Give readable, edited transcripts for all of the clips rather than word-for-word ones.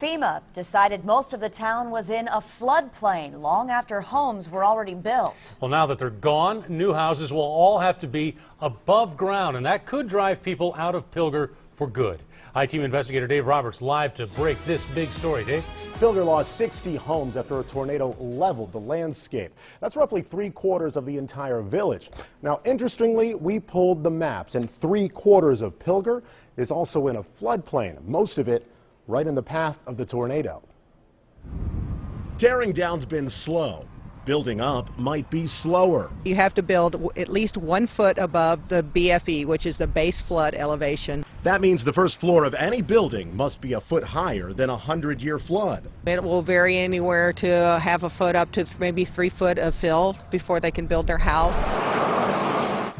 FEMA decided most of the town was in a floodplain long after homes were already built. Well, now that they're gone, new houses will all have to be above ground, and that could drive people out of Pilger for good. I-Team investigator Dave Roberts live to break this big story. Dave? Pilger lost 60 homes after a tornado leveled the landscape. That's roughly 3/4 of the entire village. Now, interestingly, we pulled the maps, and 3/4 of Pilger is also in a floodplain, most of it right in the path of the tornado. Tearing down's been slow. Building up might be slower. You have to build at least 1 foot above the BFE, which is the base flood elevation. That means the first floor of any building must be a foot higher than a 100-year flood. It will vary anywhere to half a foot up to maybe 3 foot of fill before they can build their house.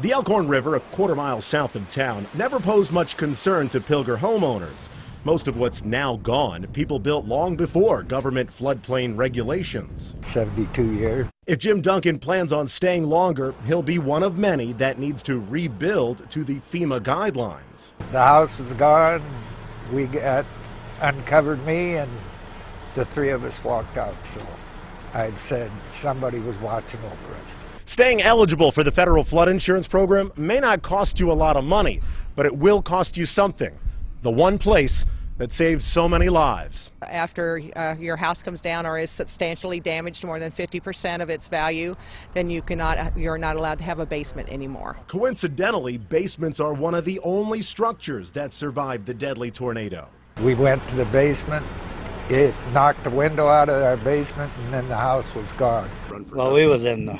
The Elkhorn River, a quarter-mile south of town, never posed much concern to Pilger homeowners. Most of what's now gone, people built long before government floodplain regulations. 72 years. If Jim Duncan plans on staying longer, he'll be one of many that needs to rebuild to the FEMA guidelines. The house was gone. We got uncovered me, and the three of us walked out. So I'd said somebody was watching over us. Staying eligible for the federal flood insurance program may not cost you a lot of money, but it will cost you something. The one place that saved so many lives. After your house comes down or is substantially damaged, more than 50% of its value, then you're not allowed to have a basement anymore. Coincidentally, basements are one of the only structures that survived the deadly tornado. We went to the basement. It knocked the window out of our basement, and then the house was gone. Well, we was in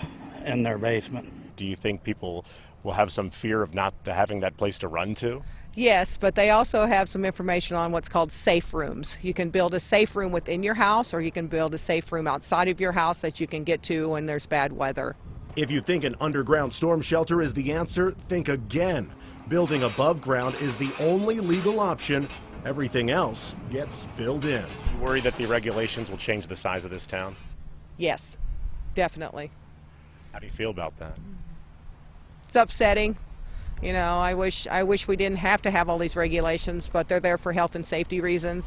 their basement. Do you think people will have some fear of not having that place to run to? Yes, but they also have some information on what's called safe rooms. You can build a safe room within your house, or you can build a safe room outside of your house that you can get to when there's bad weather. If you think an underground storm shelter is the answer, think again. Building above ground is the only legal option. Everything else gets filled in. You worry that the regulations will change the size of this town? Yes, definitely. How do you feel about that? It's upsetting. You know, I wish we didn't have to have all these regulations, but they're there for health and safety reasons.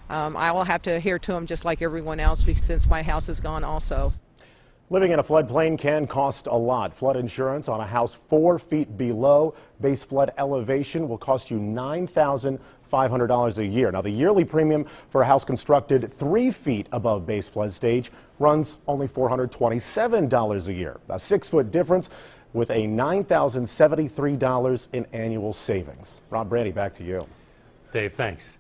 I will have to adhere to them just like everyone else since my house is gone also. Living in a floodplain can cost a lot. Flood insurance on a house 4 feet below base flood elevation will cost you $9,500 a year. Now, the yearly premium for a house constructed 3 feet above base flood stage runs only $427 a year. A 6-foot difference with a $9,073 in annual savings. Rob Brandy, back to you. Dave, thanks.